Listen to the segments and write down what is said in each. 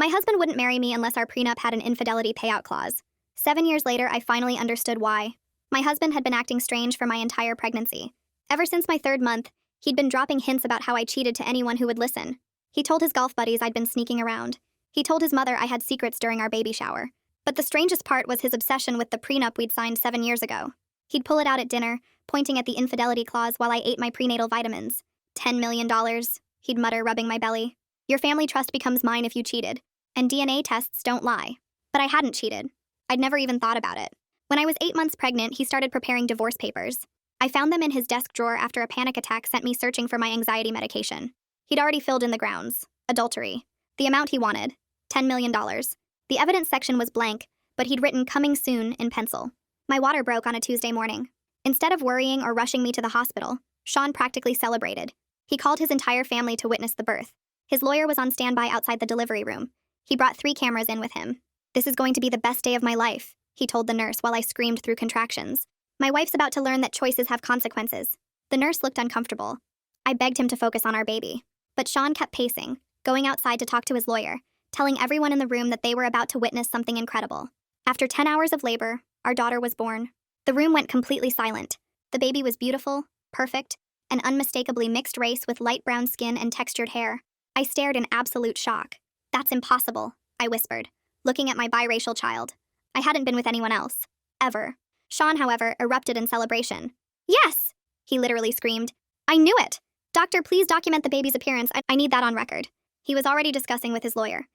My husband wouldn't marry me unless our prenup had an infidelity payout clause. 7 years later, I finally understood why. My husband had been acting strange for my entire pregnancy. Ever since my 3rd month, he'd been dropping hints about how I cheated to anyone who would listen. He told his golf buddies I'd been sneaking around. He told his mother I had secrets during our baby shower. But the strangest part was his obsession with the prenup we'd signed 7 years ago. He'd pull it out at dinner, pointing at the infidelity clause while I ate my prenatal vitamins. $10 million, he'd mutter, rubbing my belly. Your family trust becomes mine if you cheated. And DNA tests don't lie. But I hadn't cheated. I'd never even thought about it. When I was 8 months pregnant, he started preparing divorce papers. I found them in his desk drawer after a panic attack sent me searching for my anxiety medication. He'd already filled in the grounds. Adultery. The amount he wanted. $10 million. The evidence section was blank, but he'd written "coming soon" in pencil. My water broke on a Tuesday morning. Instead of worrying or rushing me to the hospital, Shawn practically celebrated. He called his entire family to witness the birth. His lawyer was on standby outside the delivery room. He brought 3 cameras in with him. This is going to be the best day of my life, he told the nurse while I screamed through contractions. My wife's about to learn that choices have consequences. The nurse looked uncomfortable. I begged him to focus on our baby. But Shawn kept pacing, going outside to talk to his lawyer, telling everyone in the room that they were about to witness something incredible. After 10 hours of labor, our daughter was born. The room went completely silent. The baby was beautiful, perfect, and unmistakably mixed race with light brown skin and textured hair. I stared in absolute shock. That's impossible, I whispered, looking at my biracial child. I hadn't been with anyone else. Ever. Shawn, however, erupted in celebration. Yes! He literally screamed. I knew it! Doctor, please document the baby's appearance. I need that on record. He was already discussing with his lawyer.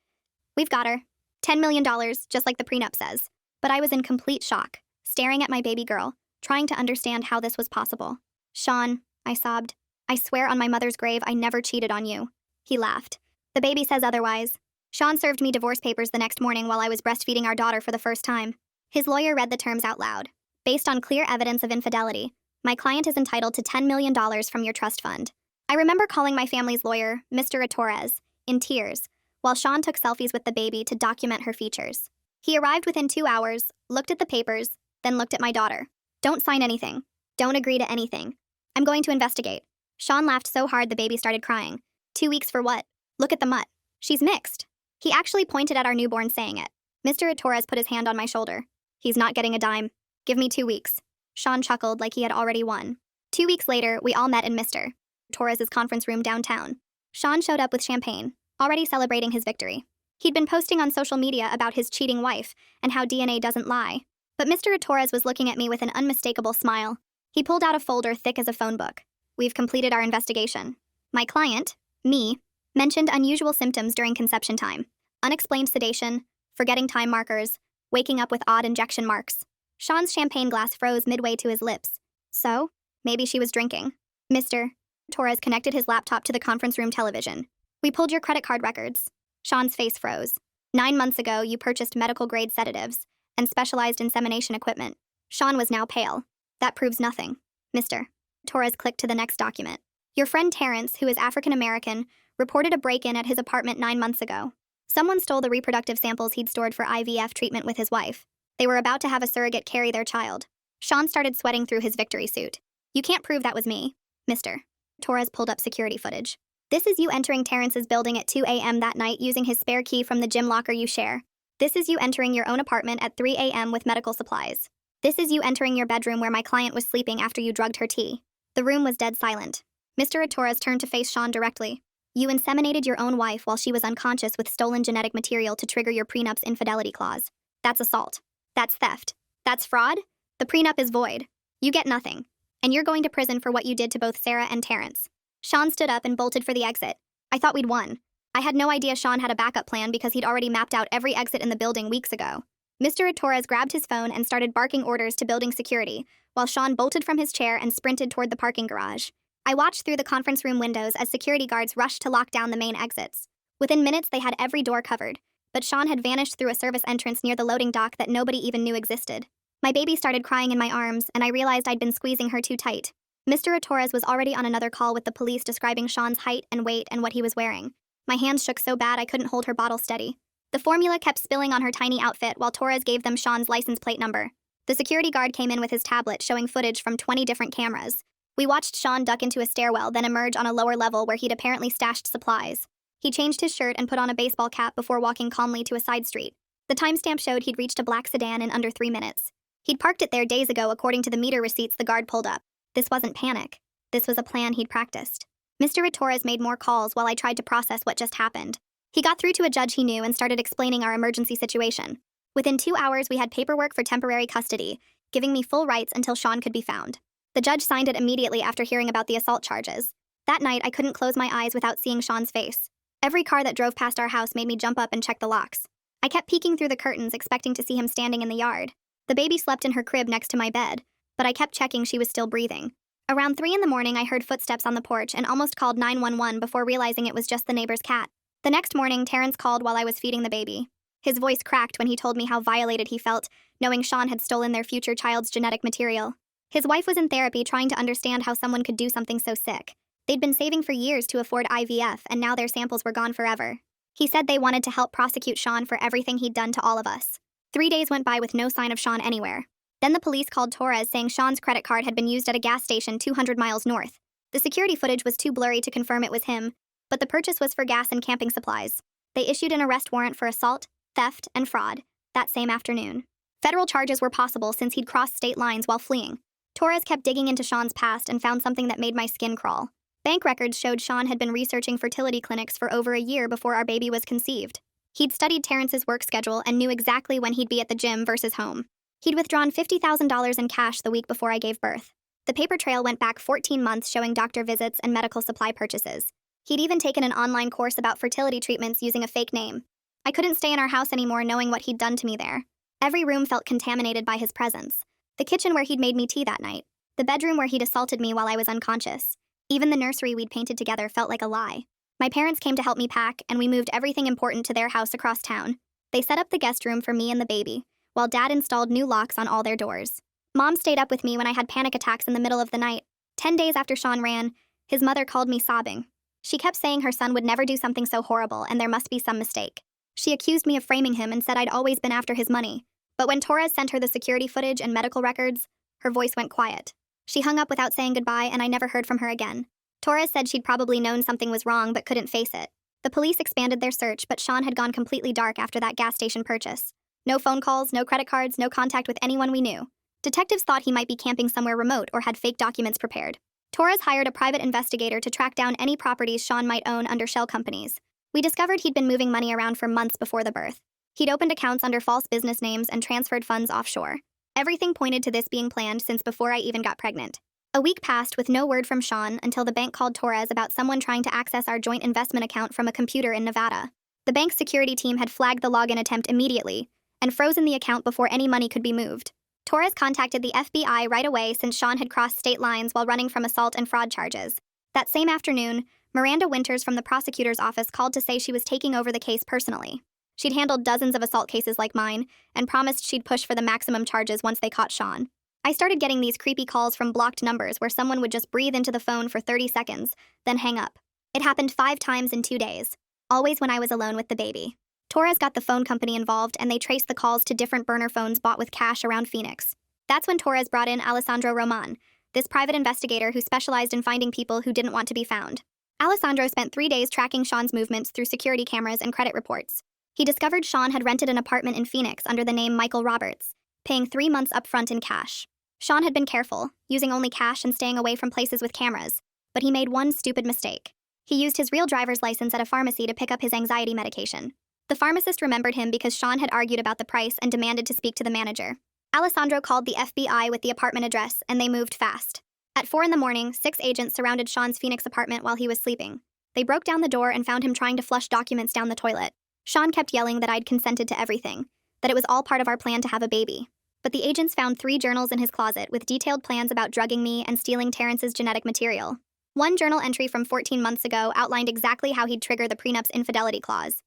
We've got her. $10 million, just like the prenup says. But I was in complete shock, staring at my baby girl, trying to understand how this was possible. Shawn, I sobbed. I swear on my mother's grave I never cheated on you. He laughed. The baby says otherwise. Shawn served me divorce papers the next morning while I was breastfeeding our daughter for the first time. His lawyer read the terms out loud. Based on clear evidence of infidelity, my client is entitled to $10 million from your trust fund. I remember calling my family's lawyer, Mr. Torres, in tears, while Shawn took selfies with the baby to document her features. He arrived within 2 hours, looked at the papers, then looked at my daughter. Don't sign anything. Don't agree to anything. I'm going to investigate. Shawn laughed so hard the baby started crying. 2 weeks for what? Look at the mutt. She's mixed. He actually pointed at our newborn saying it. Mr. Torres put his hand on my shoulder. He's not getting a dime. Give me 2 weeks. Shawn chuckled like he had already won. 2 weeks later, we all met in Mr. Torres' conference room downtown. Shawn showed up with champagne, already celebrating his victory. He'd been posting on social media about his cheating wife and how DNA doesn't lie. But Mr. Torres was looking at me with an unmistakable smile. He pulled out a folder thick as a phone book. We've completed our investigation. My client, me, mentioned unusual symptoms during conception time. Unexplained sedation, forgetting time markers, waking up with odd injection marks. Shawn's champagne glass froze midway to his lips. So, maybe she was drinking. Mr. Torres connected his laptop to the conference room television. We pulled your credit card records. Shawn's face froze. 9 months ago, you purchased medical-grade sedatives and specialized insemination equipment. Shawn was now pale. That proves nothing. Mr. Torres clicked to the next document. Your friend Terrence, who is African-American, reported a break-in at his apartment 9 months ago. Someone stole the reproductive samples he'd stored for IVF treatment with his wife. They were about to have a surrogate carry their child. Shawn started sweating through his victory suit. You can't prove that was me. Mr. Torres pulled up security footage. This is you entering Terrence's building at 2 a.m. that night using his spare key from the gym locker you share. This is you entering your own apartment at 3 a.m. with medical supplies. This is you entering your bedroom where my client was sleeping after you drugged her tea. The room was dead silent. Mr. Torres turned to face Shawn directly. You inseminated your own wife while she was unconscious with stolen genetic material to trigger your prenup's infidelity clause. That's assault. That's theft. That's fraud. The prenup is void. You get nothing. And you're going to prison for what you did to both Sarah and Terrence. Shawn stood up and bolted for the exit. I thought we'd won. I had no idea Shawn had a backup plan because he'd already mapped out every exit in the building weeks ago. Mr. Torres grabbed his phone and started barking orders to building security, while Shawn bolted from his chair and sprinted toward the parking garage. I watched through the conference room windows as security guards rushed to lock down the main exits. Within minutes, they had every door covered, but Shawn had vanished through a service entrance near the loading dock that nobody even knew existed. My baby started crying in my arms, and I realized I'd been squeezing her too tight. Mr. Torres was already on another call with the police describing Shawn's height and weight and what he was wearing. My hands shook so bad I couldn't hold her bottle steady. The formula kept spilling on her tiny outfit while Torres gave them Shawn's license plate number. The security guard came in with his tablet showing footage from 20 different cameras. We watched Shawn duck into a stairwell, then emerge on a lower level where he'd apparently stashed supplies. He changed his shirt and put on a baseball cap before walking calmly to a side street. The timestamp showed he'd reached a black sedan in under 3 minutes. He'd parked it there days ago according to the meter receipts the guard pulled up. This wasn't panic. This was a plan he'd practiced. Mr. Torres made more calls while I tried to process what just happened. He got through to a judge he knew and started explaining our emergency situation. Within 2 hours, we had paperwork for temporary custody, giving me full rights until Shawn could be found. The judge signed it immediately after hearing about the assault charges. That night, I couldn't close my eyes without seeing Shawn's face. Every car that drove past our house made me jump up and check the locks. I kept peeking through the curtains, expecting to see him standing in the yard. The baby slept in her crib next to my bed, but I kept checking she was still breathing. Around 3 in the morning, I heard footsteps on the porch and almost called 911 before realizing it was just the neighbor's cat. The next morning, Terrence called while I was feeding the baby. His voice cracked when he told me how violated he felt, knowing Shawn had stolen their future child's genetic material. His wife was in therapy trying to understand how someone could do something so sick. They'd been saving for years to afford IVF, and now their samples were gone forever. He said they wanted to help prosecute Shawn for everything he'd done to all of us. 3 days went by with no sign of Shawn anywhere. Then the police called Torres saying Shawn's credit card had been used at a gas station 200 miles north. The security footage was too blurry to confirm it was him, but the purchase was for gas and camping supplies. They issued an arrest warrant for assault, theft, and fraud that same afternoon. Federal charges were possible since he'd crossed state lines while fleeing. Torres kept digging into Shawn's past and found something that made my skin crawl. Bank records showed Shawn had been researching fertility clinics for over a year before our baby was conceived. He'd studied Terrence's work schedule and knew exactly when he'd be at the gym versus home. He'd withdrawn $50,000 in cash the week before I gave birth. The paper trail went back 14 months showing doctor visits and medical supply purchases. He'd even taken an online course about fertility treatments using a fake name. I couldn't stay in our house anymore knowing what he'd done to me there. Every room felt contaminated by his presence. The kitchen where he'd made me tea that night. The bedroom where he'd assaulted me while I was unconscious. Even the nursery we'd painted together felt like a lie. My parents came to help me pack, and we moved everything important to their house across town. They set up the guest room for me and the baby, while Dad installed new locks on all their doors. Mom stayed up with me when I had panic attacks in the middle of the night. 10 days after Shawn ran, his mother called me sobbing. She kept saying her son would never do something so horrible and there must be some mistake. She accused me of framing him and said I'd always been after his money. But when Torres sent her the security footage and medical records, her voice went quiet. She hung up without saying goodbye, and I never heard from her again. Torres said she'd probably known something was wrong but couldn't face it. The police expanded their search, but Shawn had gone completely dark after that gas station purchase. No phone calls, no credit cards, no contact with anyone we knew. Detectives thought he might be camping somewhere remote or had fake documents prepared. Torres hired a private investigator to track down any properties Shawn might own under shell companies. We discovered he'd been moving money around for months before the birth. He'd opened accounts under false business names and transferred funds offshore. Everything pointed to this being planned since before I even got pregnant. A week passed with no word from Shawn until the bank called Torres about someone trying to access our joint investment account from a computer in Nevada. The bank's security team had flagged the login attempt immediately and frozen the account before any money could be moved. Torres contacted the FBI right away since Shawn had crossed state lines while running from assault and fraud charges. That same afternoon, Miranda Winters from the prosecutor's office called to say she was taking over the case personally. She'd handled dozens of assault cases like mine and promised she'd push for the maximum charges once they caught Shawn. I started getting these creepy calls from blocked numbers where someone would just breathe into the phone for 30 seconds, then hang up. It happened 5 times in 2 days, always when I was alone with the baby. Torres got the phone company involved and they traced the calls to different burner phones bought with cash around Phoenix. That's when Torres brought in Alessandro Roman, this private investigator who specialized in finding people who didn't want to be found. Alessandro spent 3 days tracking Shawn's movements through security cameras and credit reports. He discovered Shawn had rented an apartment in Phoenix under the name Michael Roberts, paying 3 months upfront in cash. Shawn had been careful, using only cash and staying away from places with cameras, but he made one stupid mistake. He used his real driver's license at a pharmacy to pick up his anxiety medication. The pharmacist remembered him because Shawn had argued about the price and demanded to speak to the manager. Alessandro called the FBI with the apartment address, and they moved fast. At 4 in the morning, 6 agents surrounded Shawn's Phoenix apartment while he was sleeping. They broke down the door and found him trying to flush documents down the toilet. Shawn kept yelling that I'd consented to everything, that it was all part of our plan to have a baby. But the agents found 3 journals in his closet with detailed plans about drugging me and stealing Terrence's genetic material. One journal entry from 14 months ago outlined exactly how he'd trigger the prenup's infidelity clause.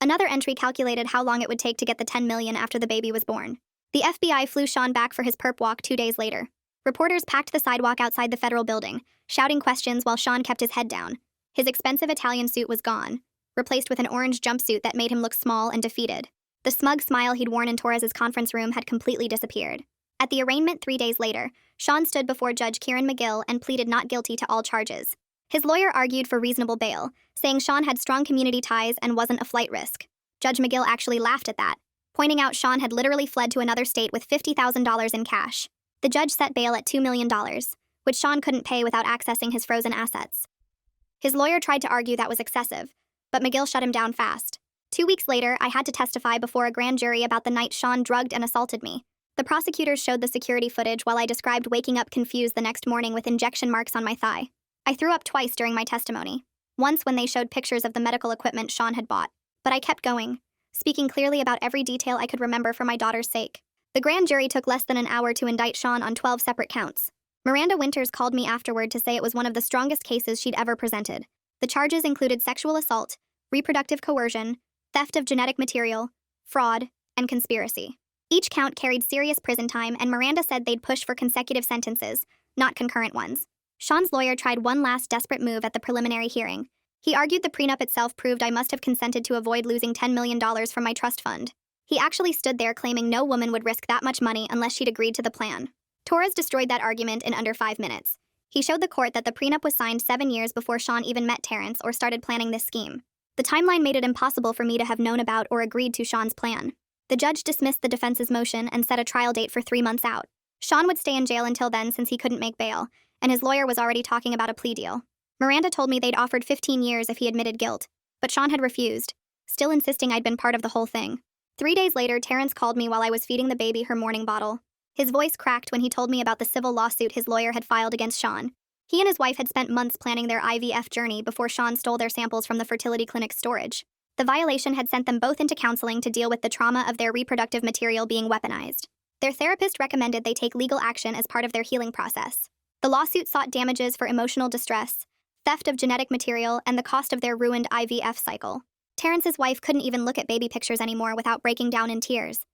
Another entry calculated how long it would take to get the $10 million after the baby was born. The FBI flew Shawn back for his perp walk 2 days later. Reporters packed the sidewalk outside the federal building, shouting questions while Shawn kept his head down. His expensive Italian suit was gone, replaced with an orange jumpsuit that made him look small and defeated. The smug smile he'd worn in Torres's conference room had completely disappeared. At the arraignment 3 days later, Shawn stood before Judge Kieran McGill and pleaded not guilty to all charges. His lawyer argued for reasonable bail, saying Shawn had strong community ties and wasn't a flight risk. Judge McGill actually laughed at that, pointing out Shawn had literally fled to another state with $50,000 in cash. The judge set bail at $2 million, which Shawn couldn't pay without accessing his frozen assets. His lawyer tried to argue that was excessive, but McGill shut him down fast. 2 weeks later, I had to testify before a grand jury about the night Shawn drugged and assaulted me. The prosecutors showed the security footage while I described waking up confused the next morning with injection marks on my thigh. I threw up twice during my testimony. Once when they showed pictures of the medical equipment Shawn had bought. But I kept going, speaking clearly about every detail I could remember for my daughter's sake. The grand jury took less than an hour to indict Shawn on 12 separate counts. Miranda Winters called me afterward to say it was one of the strongest cases she'd ever presented. The charges included sexual assault, reproductive coercion, theft of genetic material, fraud, and conspiracy. Each count carried serious prison time, and Miranda said they'd push for consecutive sentences, not concurrent ones. Shawn's lawyer tried one last desperate move at the preliminary hearing. He argued the prenup itself proved I must have consented to avoid losing $10 million from my trust fund. He actually stood there claiming no woman would risk that much money unless she'd agreed to the plan. Torres destroyed that argument in under 5 minutes. He showed the court that the prenup was signed 7 years before Shawn even met Terrence or started planning this scheme. The timeline made it impossible for me to have known about or agreed to Shawn's plan. The judge dismissed the defense's motion and set a trial date for 3 months out. Shawn would stay in jail until then since he couldn't make bail, and his lawyer was already talking about a plea deal. Miranda told me they'd offered 15 years if he admitted guilt, but Shawn had refused, still insisting I'd been part of the whole thing. 3 days later, Terrence called me while I was feeding the baby her morning bottle. His voice cracked when he told me about the civil lawsuit his lawyer had filed against Shawn. He and his wife had spent months planning their IVF journey before Shawn stole their samples from the fertility clinic's storage. The violation had sent them both into counseling to deal with the trauma of their reproductive material being weaponized. Their therapist recommended they take legal action as part of their healing process. The lawsuit sought damages for emotional distress, theft of genetic material, and the cost of their ruined IVF cycle. Terrence's wife couldn't even look at baby pictures anymore without breaking down in tears.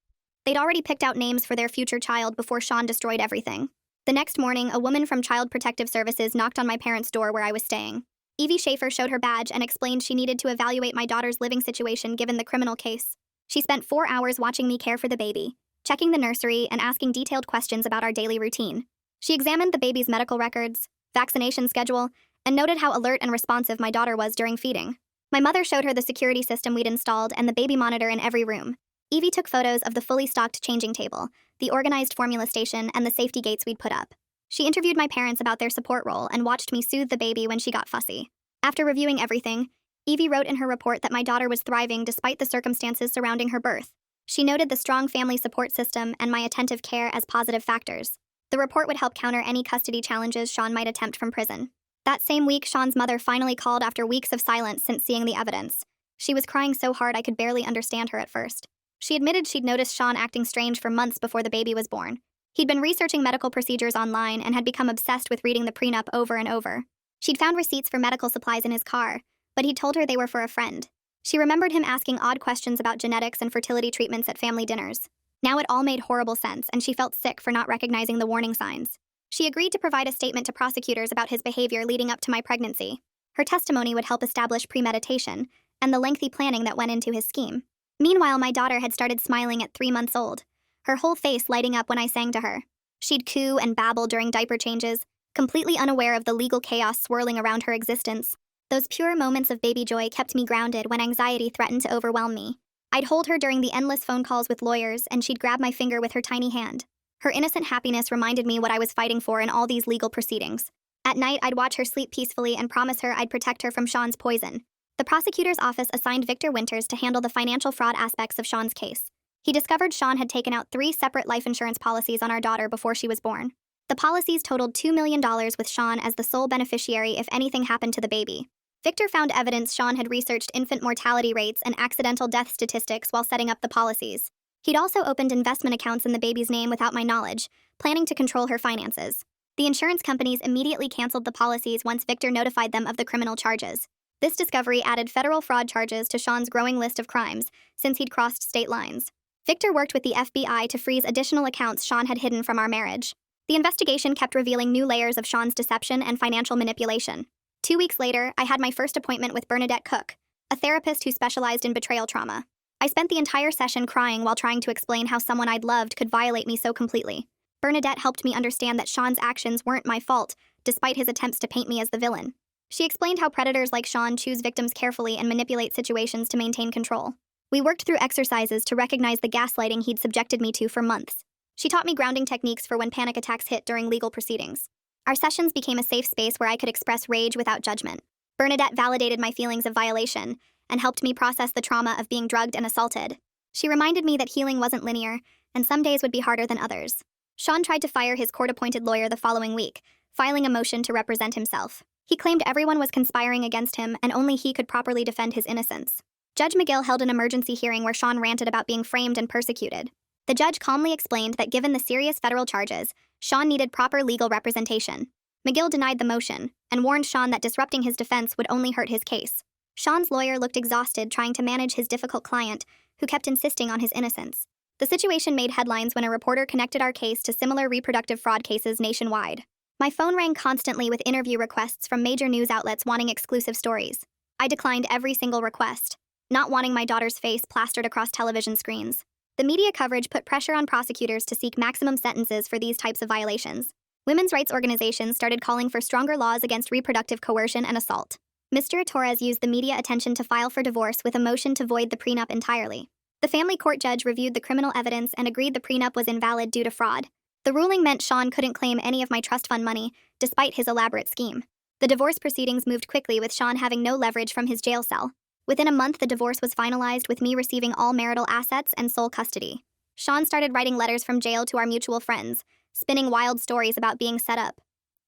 They'd already picked out names for their future child before Shawn destroyed everything. The next morning, a woman from Child Protective Services knocked on my parents' door where I was staying. Evie Schaefer showed her badge and explained she needed to evaluate my daughter's living situation given the criminal case. She spent 4 hours watching me care for the baby, checking the nursery and asking detailed questions about our daily routine. She examined the baby's medical records, vaccination schedule, and noted how alert and responsive my daughter was during feeding. My mother showed her the security system we'd installed and the baby monitor in every room. Evie took photos of the fully stocked changing table, the organized formula station, and the safety gates we'd put up. She interviewed my parents about their support role and watched me soothe the baby when she got fussy. After reviewing everything, Evie wrote in her report that my daughter was thriving despite the circumstances surrounding her birth. She noted the strong family support system and my attentive care as positive factors. The report would help counter any custody challenges Shawn might attempt from prison. That same week, Shawn's mother finally called after weeks of silence since seeing the evidence. She was crying so hard I could barely understand her at first. She admitted she'd noticed Shawn acting strange for months before the baby was born. He'd been researching medical procedures online and had become obsessed with reading the prenup over and over. She'd found receipts for medical supplies in his car, but he'd told her they were for a friend. She remembered him asking odd questions about genetics and fertility treatments at family dinners. Now it all made horrible sense, and she felt sick for not recognizing the warning signs. She agreed to provide a statement to prosecutors about his behavior leading up to my pregnancy. Her testimony would help establish premeditation and the lengthy planning that went into his scheme. Meanwhile, my daughter had started smiling at 3 months old, her whole face lighting up when I sang to her. She'd coo and babble during diaper changes, completely unaware of the legal chaos swirling around her existence. Those pure moments of baby joy kept me grounded when anxiety threatened to overwhelm me. I'd hold her during the endless phone calls with lawyers, and she'd grab my finger with her tiny hand. Her innocent happiness reminded me what I was fighting for in all these legal proceedings. At night, I'd watch her sleep peacefully and promise her I'd protect her from Shawn's poison. The prosecutor's office assigned Victor Winters to handle the financial fraud aspects of Shawn's case. He discovered Shawn had taken out 3 separate life insurance policies on our daughter before she was born. The policies totaled $2 million with Shawn as the sole beneficiary if anything happened to the baby. Victor found evidence Shawn had researched infant mortality rates and accidental death statistics while setting up the policies. He'd also opened investment accounts in the baby's name without my knowledge, planning to control her finances. The insurance companies immediately canceled the policies once Victor notified them of the criminal charges. This discovery added federal fraud charges to Shawn's growing list of crimes, since he'd crossed state lines. Victor worked with the FBI to freeze additional accounts Shawn had hidden from our marriage. The investigation kept revealing new layers of Shawn's deception and financial manipulation. 2 weeks later, I had my first appointment with Bernadette Cook, a therapist who specialized in betrayal trauma. I spent the entire session crying while trying to explain how someone I'd loved could violate me so completely. Bernadette helped me understand that Shawn's actions weren't my fault, despite his attempts to paint me as the villain. She explained how predators like Shawn choose victims carefully and manipulate situations to maintain control. We worked through exercises to recognize the gaslighting he'd subjected me to for months. She taught me grounding techniques for when panic attacks hit during legal proceedings. Our sessions became a safe space where I could express rage without judgment. Bernadette validated my feelings of violation and helped me process the trauma of being drugged and assaulted. She reminded me that healing wasn't linear, and some days would be harder than others. Shawn tried to fire his court-appointed lawyer the following week, filing a motion to represent himself. He claimed everyone was conspiring against him and only he could properly defend his innocence. Judge McGill held an emergency hearing where Shawn ranted about being framed and persecuted. The judge calmly explained that given the serious federal charges, Shawn needed proper legal representation. McGill denied the motion and warned Shawn that disrupting his defense would only hurt his case. Shawn's lawyer looked exhausted trying to manage his difficult client, who kept insisting on his innocence. The situation made headlines when a reporter connected our case to similar reproductive fraud cases nationwide. My phone rang constantly with interview requests from major news outlets wanting exclusive stories. I declined every single request, not wanting my daughter's face plastered across television screens. The media coverage put pressure on prosecutors to seek maximum sentences for these types of violations. Women's rights organizations started calling for stronger laws against reproductive coercion and assault. Mr. Torres used the media attention to file for divorce with a motion to void the prenup entirely. The family court judge reviewed the criminal evidence and agreed the prenup was invalid due to fraud. The ruling meant Shawn couldn't claim any of my trust fund money, despite his elaborate scheme. The divorce proceedings moved quickly with Shawn having no leverage from his jail cell. Within a month, the divorce was finalized with me receiving all marital assets and sole custody. Shawn started writing letters from jail to our mutual friends, spinning wild stories about being set up.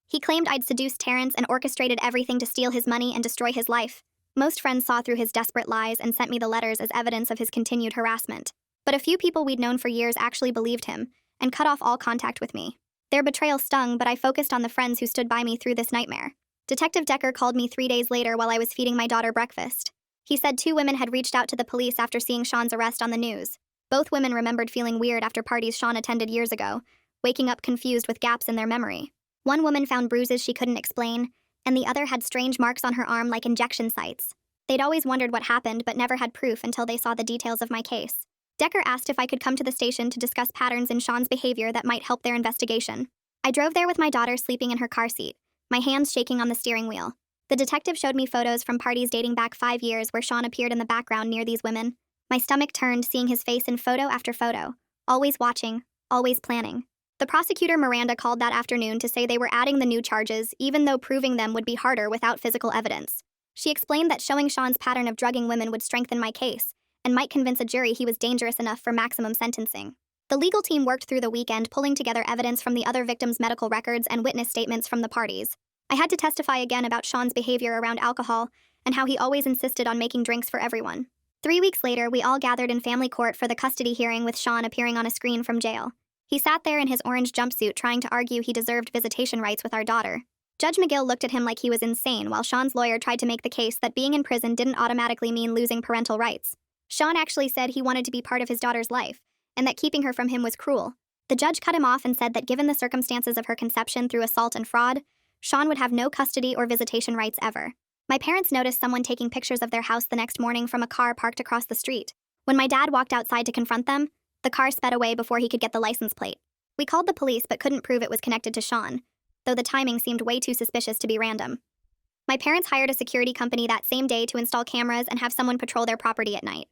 He claimed I'd seduced Terrence and orchestrated everything to steal his money and destroy his life. Most friends saw through his desperate lies and sent me the letters as evidence of his continued harassment. But a few people we'd known for years actually believed him and cut off all contact with me. Their betrayal stung, but I focused on the friends who stood by me through this nightmare. Detective Decker called me 3 days later while I was feeding my daughter breakfast. He said 2 women had reached out to the police after seeing Shawn's arrest on the news. Both women remembered feeling weird after parties Shawn attended years ago, waking up confused with gaps in their memory. One woman found bruises she couldn't explain, and the other had strange marks on her arm like injection sites. They'd always wondered what happened but never had proof until they saw the details of my case. Decker asked if I could come to the station to discuss patterns in Shawn's behavior that might help their investigation. I drove there with my daughter sleeping in her car seat, my hands shaking on the steering wheel. The detective showed me photos from parties dating back 5 years where Shawn appeared in the background near these women. My stomach turned seeing his face in photo after photo, always watching, always planning. The prosecutor Miranda called that afternoon to say they were adding the new charges, even though proving them would be harder without physical evidence. She explained that showing Shawn's pattern of drugging women would strengthen my case, and might convince a jury he was dangerous enough for maximum sentencing. The legal team worked through the weekend pulling together evidence from the other victims' medical records and witness statements from the parties. I had to testify again about Shawn's behavior around alcohol and how he always insisted on making drinks for everyone. 3 weeks later, we all gathered in family court for the custody hearing with Shawn appearing on a screen from jail. He sat there in his orange jumpsuit trying to argue he deserved visitation rights with our daughter. Judge McGill looked at him like he was insane while Shawn's lawyer tried to make the case that being in prison didn't automatically mean losing parental rights. Shawn actually said he wanted to be part of his daughter's life, and that keeping her from him was cruel. The judge cut him off and said that given the circumstances of her conception through assault and fraud, Shawn would have no custody or visitation rights ever. My parents noticed someone taking pictures of their house the next morning from a car parked across the street. When my dad walked outside to confront them, the car sped away before he could get the license plate. We called the police but couldn't prove it was connected to Shawn, though the timing seemed way too suspicious to be random. My parents hired a security company that same day to install cameras and have someone patrol their property at night.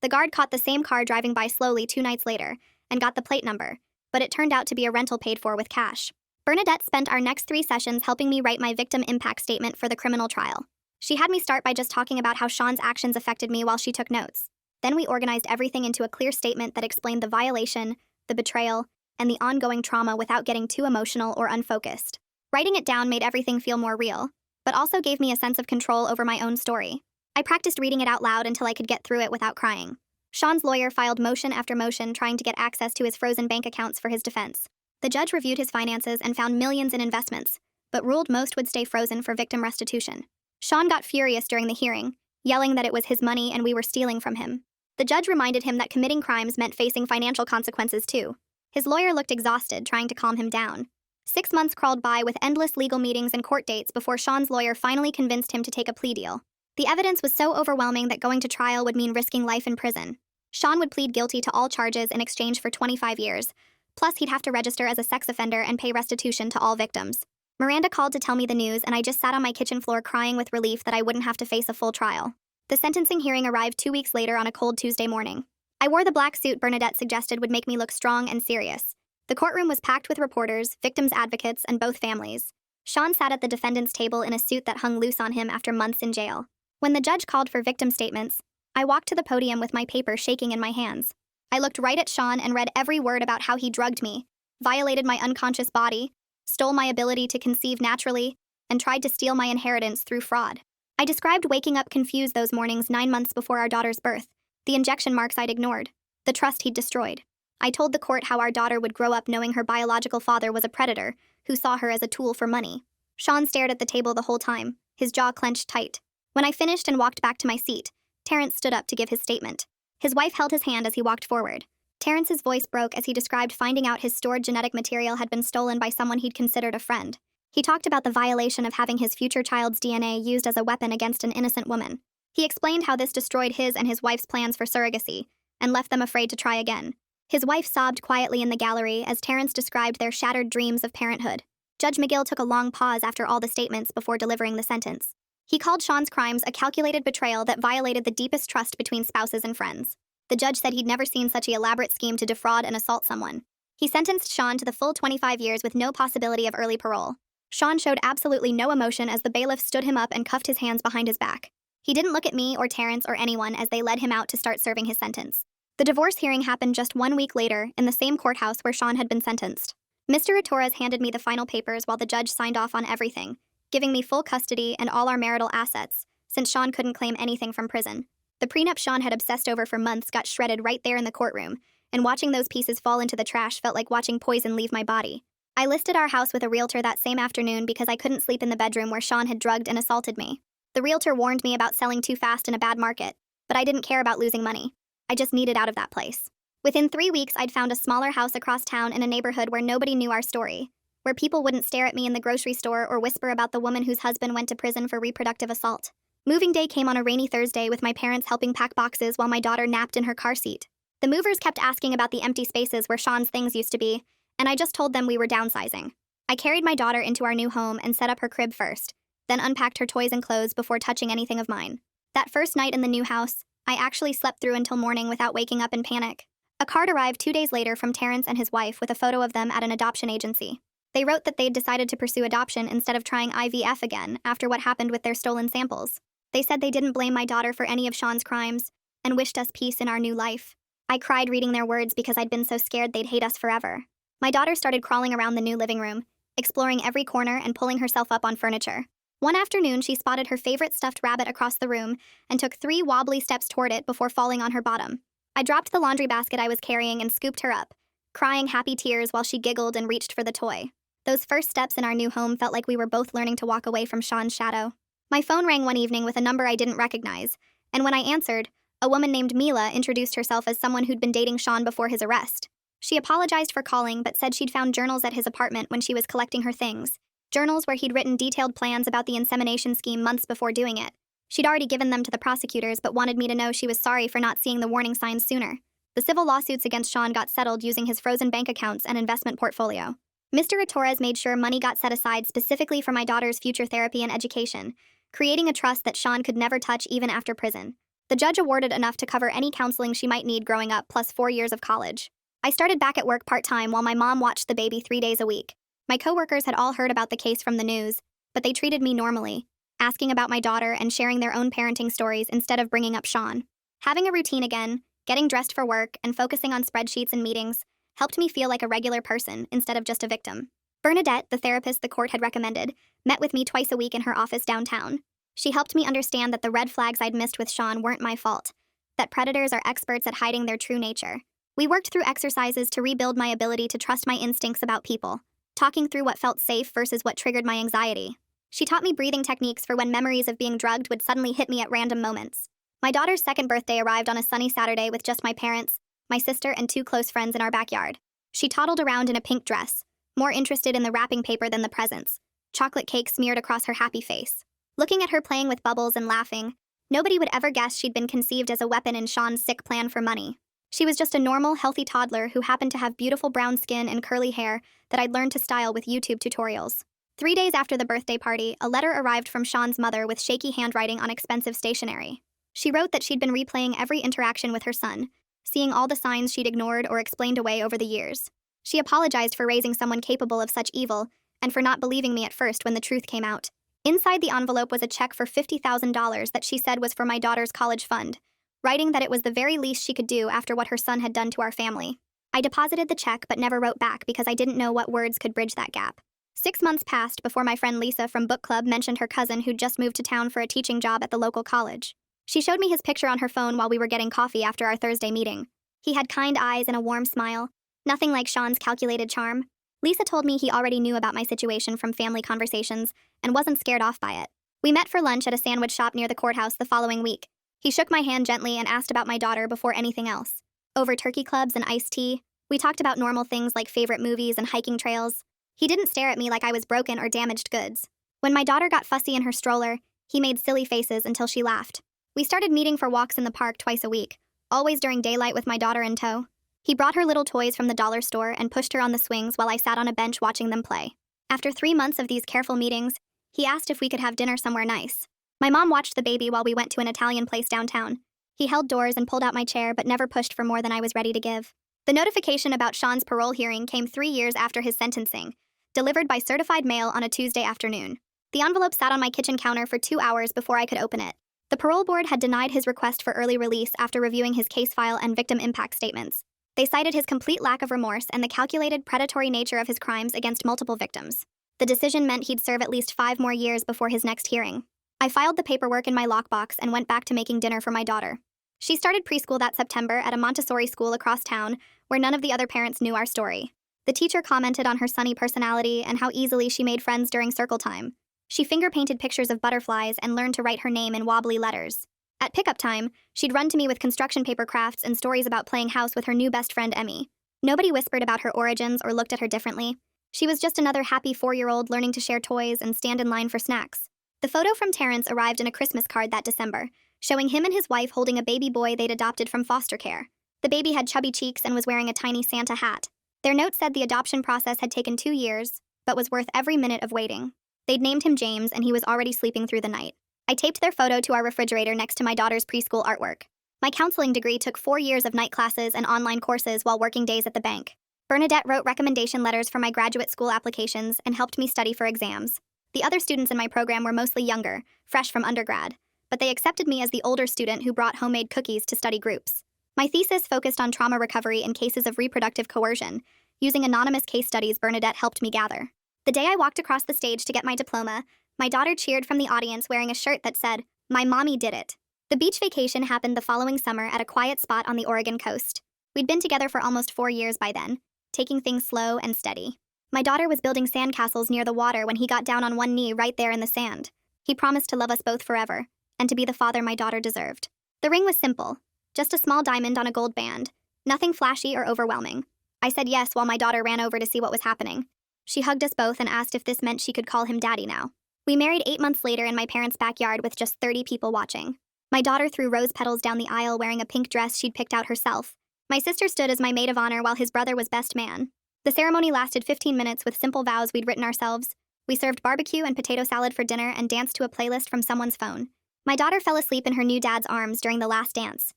The guard caught the same car driving by slowly 2 nights later and got the plate number, but it turned out to be a rental paid for with cash. Bernadette spent our next 3 sessions helping me write my victim impact statement for the criminal trial. She had me start by just talking about how Shawn's actions affected me while she took notes. Then we organized everything into a clear statement that explained the violation, the betrayal, and the ongoing trauma without getting too emotional or unfocused. Writing it down made everything feel more real, but also gave me a sense of control over my own story. I practiced reading it out loud until I could get through it without crying. Shawn's lawyer filed motion after motion trying to get access to his frozen bank accounts for his defense. The judge reviewed his finances and found millions in investments, but ruled most would stay frozen for victim restitution. Shawn got furious during the hearing, yelling that it was his money and we were stealing from him. The judge reminded him that committing crimes meant facing financial consequences too. His lawyer looked exhausted, trying to calm him down. 6 months crawled by with endless legal meetings and court dates before Shawn's lawyer finally convinced him to take a plea deal. The evidence was so overwhelming that going to trial would mean risking life in prison. Shawn would plead guilty to all charges in exchange for 25 years, plus he'd have to register as a sex offender and pay restitution to all victims. Miranda called to tell me the news, and I just sat on my kitchen floor crying with relief that I wouldn't have to face a full trial. The sentencing hearing arrived 2 weeks later on a cold Tuesday morning. I wore the black suit Bernadette suggested would make me look strong and serious. The courtroom was packed with reporters, victims' advocates, and both families. Shawn sat at the defendant's table in a suit that hung loose on him after months in jail. When the judge called for victim statements, I walked to the podium with my paper shaking in my hands. I looked right at Shawn and read every word about how he drugged me, violated my unconscious body, stole my ability to conceive naturally, and tried to steal my inheritance through fraud. I described waking up confused those mornings 9 months before our daughter's birth, the injection marks I'd ignored, the trust he'd destroyed. I told the court how our daughter would grow up knowing her biological father was a predator who saw her as a tool for money. Shawn stared at the table the whole time, his jaw clenched tight. When I finished and walked back to my seat, Terrence stood up to give his statement. His wife held his hand as he walked forward. Terrence's voice broke as he described finding out his stored genetic material had been stolen by someone he'd considered a friend. He talked about the violation of having his future child's DNA used as a weapon against an innocent woman. He explained how this destroyed his and his wife's plans for surrogacy and left them afraid to try again. His wife sobbed quietly in the gallery as Terrence described their shattered dreams of parenthood. Judge McGill took a long pause after all the statements before delivering the sentence. He called Shawn's crimes a calculated betrayal that violated the deepest trust between spouses and friends. The judge said he'd never seen such an elaborate scheme to defraud and assault someone. He sentenced Shawn to the full 25 years with no possibility of early parole. Shawn showed absolutely no emotion as the bailiff stood him up and cuffed his hands behind his back. He didn't look at me or Terrence or anyone as they led him out to start serving his sentence. The divorce hearing happened just 1 week later in the same courthouse where Shawn had been sentenced. Mr. Torres handed me the final papers while the judge signed off on everything, giving me full custody and all our marital assets, since Shawn couldn't claim anything from prison. The prenup Shawn had obsessed over for months got shredded right there in the courtroom, and watching those pieces fall into the trash felt like watching poison leave my body. I listed our house with a realtor that same afternoon because I couldn't sleep in the bedroom where Shawn had drugged and assaulted me. The realtor warned me about selling too fast in a bad market, but I didn't care about losing money. I just needed out of that place. Within 3 weeks, I'd found a smaller house across town in a neighborhood where nobody knew our story, where people wouldn't stare at me in the grocery store or whisper about the woman whose husband went to prison for reproductive assault. Moving day came on a rainy Thursday with my parents helping pack boxes while my daughter napped in her car seat. The movers kept asking about the empty spaces where Shawn's things used to be, and I just told them we were downsizing. I carried my daughter into our new home and set up her crib first, then unpacked her toys and clothes before touching anything of mine. That first night in the new house, I actually slept through until morning without waking up in panic. A card arrived 2 days later from Terrence and his wife with a photo of them at an adoption agency. They wrote that they'd decided to pursue adoption instead of trying IVF again after what happened with their stolen samples. They said they didn't blame my daughter for any of Shawn's crimes and wished us peace in our new life. I cried reading their words because I'd been so scared they'd hate us forever. My daughter started crawling around the new living room, exploring every corner and pulling herself up on furniture. One afternoon, she spotted her favorite stuffed rabbit across the room and took 3 wobbly steps toward it before falling on her bottom. I dropped the laundry basket I was carrying and scooped her up, crying happy tears while she giggled and reached for the toy. Those first steps in our new home felt like we were both learning to walk away from Shawn's shadow. My phone rang one evening with a number I didn't recognize, and when I answered, a woman named Mila introduced herself as someone who'd been dating Shawn before his arrest. She apologized for calling but said she'd found journals at his apartment when she was collecting her things, journals where he'd written detailed plans about the insemination scheme months before doing it. She'd already given them to the prosecutors but wanted me to know she was sorry for not seeing the warning signs sooner. The civil lawsuits against Shawn got settled using his frozen bank accounts and investment portfolio. Mr. Torres made sure money got set aside specifically for my daughter's future therapy and education, creating a trust that Shawn could never touch even after prison. The judge awarded enough to cover any counseling she might need growing up plus 4 years of college. I started back at work part-time while my mom watched the baby 3 days a week. My coworkers had all heard about the case from the news, but they treated me normally, asking about my daughter and sharing their own parenting stories instead of bringing up Shawn. Having a routine again, getting dressed for work, and focusing on spreadsheets and meetings helped me feel like a regular person instead of just a victim. Bernadette, the therapist the court had recommended, met with me twice a week in her office downtown. She helped me understand that the red flags I'd missed with Shawn weren't my fault, that predators are experts at hiding their true nature. We worked through exercises to rebuild my ability to trust my instincts about people, talking through what felt safe versus what triggered my anxiety. She taught me breathing techniques for when memories of being drugged would suddenly hit me at random moments. My daughter's second birthday arrived on a sunny Saturday with just my parents, my sister, and 2 close friends in our backyard. She toddled around in a pink dress, more interested in the wrapping paper than the presents, chocolate cake smeared across her happy face. Looking at her playing with bubbles and laughing, nobody would ever guess she'd been conceived as a weapon in Shawn's sick plan for money. She was just a normal, healthy toddler who happened to have beautiful brown skin and curly hair that I'd learned to style with YouTube tutorials. 3 days after the birthday party, a letter arrived from Shawn's mother with shaky handwriting on expensive stationery. She wrote that she'd been replaying every interaction with her son, seeing all the signs she'd ignored or explained away over the years. She apologized for raising someone capable of such evil, and for not believing me at first when the truth came out. Inside the envelope was a check for $50,000 that she said was for my daughter's college fund, writing that it was the very least she could do after what her son had done to our family. I deposited the check but never wrote back because I didn't know what words could bridge that gap. 6 months passed before my friend Lisa from book club mentioned her cousin who'd just moved to town for a teaching job at the local college. She showed me his picture on her phone while we were getting coffee after our Thursday meeting. He had kind eyes and a warm smile, nothing like Shawn's calculated charm. Lisa told me he already knew about my situation from family conversations and wasn't scared off by it. We met for lunch at a sandwich shop near the courthouse the following week. He shook my hand gently and asked about my daughter before anything else. Over turkey clubs and iced tea, we talked about normal things like favorite movies and hiking trails. He didn't stare at me like I was broken or damaged goods. When my daughter got fussy in her stroller, he made silly faces until she laughed. We started meeting for walks in the park twice a week, always during daylight with my daughter in tow. He brought her little toys from the dollar store and pushed her on the swings while I sat on a bench watching them play. After 3 months of these careful meetings, he asked if we could have dinner somewhere nice. My mom watched the baby while we went to an Italian place downtown. He held doors and pulled out my chair but never pushed for more than I was ready to give. The notification about Shawn's parole hearing came 3 years after his sentencing, delivered by certified mail on a Tuesday afternoon. The envelope sat on my kitchen counter for 2 hours before I could open it. The parole board had denied his request for early release after reviewing his case file and victim impact statements. They cited his complete lack of remorse and the calculated predatory nature of his crimes against multiple victims. The decision meant he'd serve at least 5 more years before his next hearing. I filed the paperwork in my lockbox and went back to making dinner for my daughter. She started preschool that September at a Montessori school across town where none of the other parents knew our story. The teacher commented on her sunny personality and how easily she made friends during circle time. She finger-painted pictures of butterflies and learned to write her name in wobbly letters. At pickup time, she'd run to me with construction paper crafts and stories about playing house with her new best friend Emmy. Nobody whispered about her origins or looked at her differently. She was just another happy 4-year-old learning to share toys and stand in line for snacks. The photo from Terrence arrived in a Christmas card that December, showing him and his wife holding a baby boy they'd adopted from foster care. The baby had chubby cheeks and was wearing a tiny Santa hat. Their note said the adoption process had taken 2 years, but was worth every minute of waiting. They'd named him James, and he was already sleeping through the night. I taped their photo to our refrigerator next to my daughter's preschool artwork. My counseling degree took 4 years of night classes and online courses while working days at the bank. Bernadette wrote recommendation letters for my graduate school applications and helped me study for exams. The other students in my program were mostly younger, fresh from undergrad, but they accepted me as the older student who brought homemade cookies to study groups. My thesis focused on trauma recovery in cases of reproductive coercion. Using anonymous case studies Bernadette helped me gather. The day I walked across the stage to get my diploma, my daughter cheered from the audience wearing a shirt that said, "My mommy did it." The beach vacation happened the following summer at a quiet spot on the Oregon coast. We'd been together for almost 4 years by then, taking things slow and steady. My daughter was building sandcastles near the water when he got down on one knee right there in the sand. He promised to love us both forever, and to be the father my daughter deserved. The ring was simple, just a small diamond on a gold band, nothing flashy or overwhelming. I said yes while my daughter ran over to see what was happening. She hugged us both and asked if this meant she could call him daddy now. We married 8 months later in my parents' backyard with just 30 people watching. My daughter threw rose petals down the aisle wearing a pink dress she'd picked out herself. My sister stood as my maid of honor while his brother was best man. The ceremony lasted 15 minutes with simple vows we'd written ourselves. We served barbecue and potato salad for dinner and danced to a playlist from someone's phone. My daughter fell asleep in her new dad's arms during the last dance.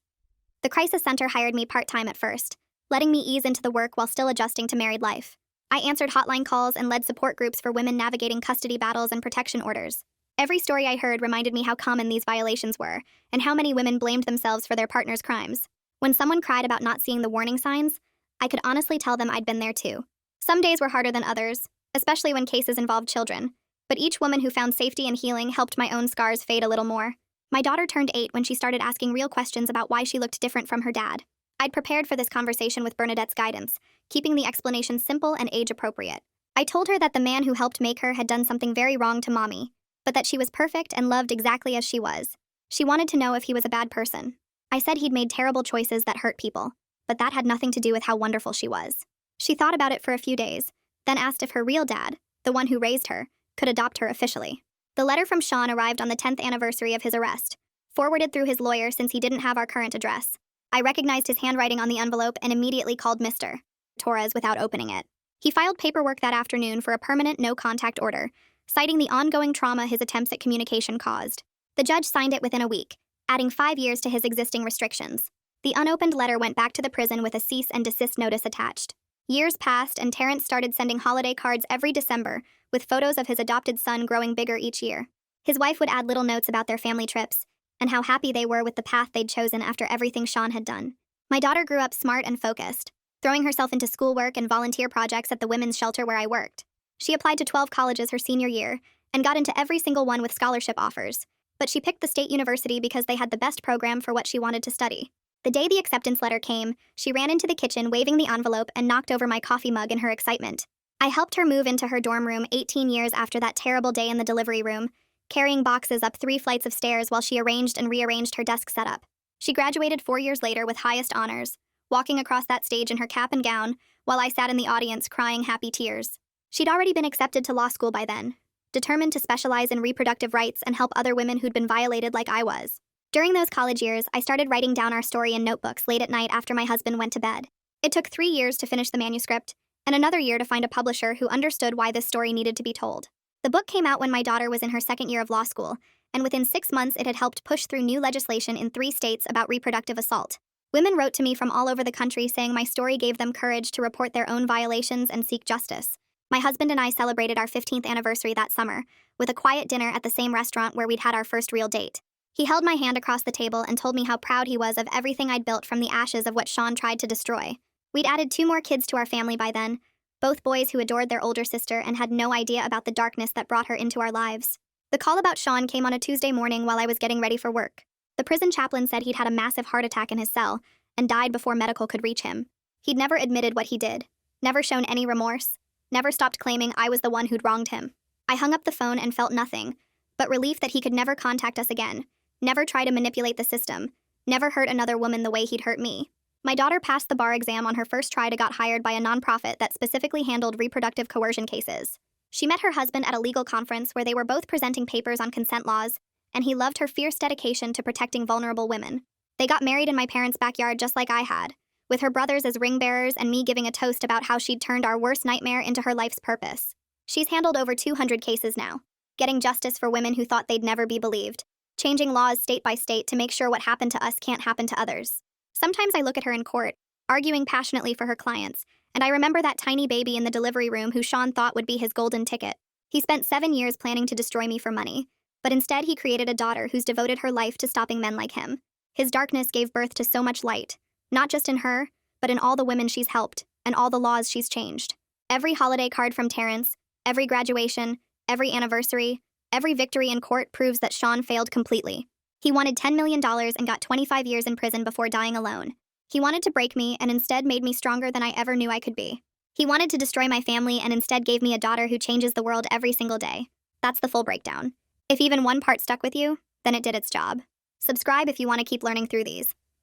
The crisis center hired me part-time at first, letting me ease into the work while still adjusting to married life. I answered hotline calls and led support groups for women navigating custody battles and protection orders. Every story I heard reminded me how common these violations were, and how many women blamed themselves for their partner's crimes. When someone cried about not seeing the warning signs, I could honestly tell them I'd been there too. Some days were harder than others, especially when cases involved children, but each woman who found safety and healing helped my own scars fade a little more. My daughter turned 8 when she started asking real questions about why she looked different from her dad. I'd prepared for this conversation with Bernadette's guidance, keeping the explanation simple and age-appropriate. I told her that the man who helped make her had done something very wrong to Mommy, but that she was perfect and loved exactly as she was. She wanted to know if he was a bad person. I said he'd made terrible choices that hurt people, but that had nothing to do with how wonderful she was. She thought about it for a few days, then asked if her real dad, the one who raised her, could adopt her officially. The letter from Shawn arrived on the 10th anniversary of his arrest, forwarded through his lawyer since he didn't have our current address. I recognized his handwriting on the envelope and immediately called Mr. Torres without opening it. He filed paperwork that afternoon for a permanent no-contact order, citing the ongoing trauma his attempts at communication caused. The judge signed it within a week, adding 5 years to his existing restrictions. The unopened letter went back to the prison with a cease and desist notice attached. Years passed, and Terrence started sending holiday cards every December, with photos of his adopted son growing bigger each year. His wife would add little notes about their family trips, and how happy they were with the path they'd chosen after everything Shawn had done. My daughter grew up smart and focused, throwing herself into schoolwork and volunteer projects at the women's shelter where I worked. She applied to 12 colleges her senior year, and got into every single one with scholarship offers, but she picked the state university because they had the best program for what she wanted to study. The day the acceptance letter came, she ran into the kitchen waving the envelope and knocked over my coffee mug in her excitement. I helped her move into her dorm room 18 years after that terrible day in the delivery room, carrying boxes up 3 flights of stairs while she arranged and rearranged her desk setup. She graduated 4 years later with highest honors, walking across that stage in her cap and gown, while I sat in the audience crying happy tears. She'd already been accepted to law school by then, determined to specialize in reproductive rights and help other women who'd been violated like I was. During those college years, I started writing down our story in notebooks late at night after my husband went to bed. It took 3 years to finish the manuscript, and another year to find a publisher who understood why this story needed to be told. The book came out when my daughter was in her 2nd year of law school, and within 6 months it had helped push through new legislation in 3 states about reproductive assault. Women wrote to me from all over the country saying my story gave them courage to report their own violations and seek justice. My husband and I celebrated our 15th anniversary that summer, with a quiet dinner at the same restaurant where we'd had our first real date. He held my hand across the table and told me how proud he was of everything I'd built from the ashes of what Shawn tried to destroy. We'd added 2 more kids to our family by then, both boys who adored their older sister and had no idea about the darkness that brought her into our lives. The call about Shawn came on a Tuesday morning while I was getting ready for work. The prison chaplain said he'd had a massive heart attack in his cell and died before medical could reach him. He'd never admitted what he did, never shown any remorse, never stopped claiming I was the one who'd wronged him. I hung up the phone and felt nothing, but relief that he could never contact us again, never try to manipulate the system, never hurt another woman the way he'd hurt me. My daughter passed the bar exam on her first try and got hired by a nonprofit that specifically handled reproductive coercion cases. She met her husband at a legal conference where they were both presenting papers on consent laws, and he loved her fierce dedication to protecting vulnerable women. They got married in my parents' backyard just like I had, with her brothers as ring bearers and me giving a toast about how she'd turned our worst nightmare into her life's purpose. She's handled over 200 cases now, getting justice for women who thought they'd never be believed, changing laws state by state to make sure what happened to us can't happen to others. Sometimes I look at her in court, arguing passionately for her clients, and I remember that tiny baby in the delivery room who Shawn thought would be his golden ticket. He spent 7 years planning to destroy me for money, but instead he created a daughter who's devoted her life to stopping men like him. His darkness gave birth to so much light, not just in her, but in all the women she's helped, and all the laws she's changed. Every holiday card from Terrence, every graduation, every anniversary, every victory in court proves that Shawn failed completely. He wanted $10 million and got 25 years in prison before dying alone. He wanted to break me and instead made me stronger than I ever knew I could be. He wanted to destroy my family and instead gave me a daughter who changes the world every single day. That's the full breakdown. If even one part stuck with you, then it did its job. Subscribe if you want to keep learning through these.